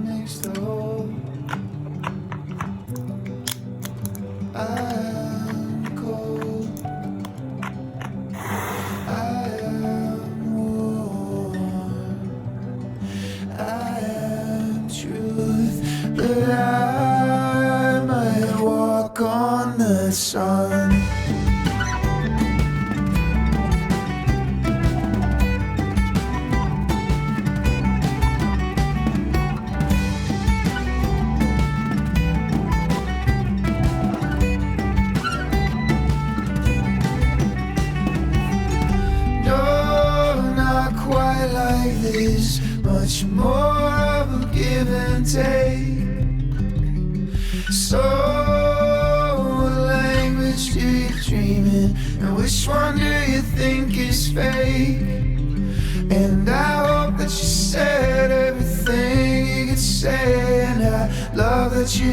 makes the whole. I'm cold, I am warm, I am truth, but I might walk on the sun. Like this, much more of a give and take. So what language do you dream in, and which one do you think is fake? And I hope that you said everything you could say, and I love that you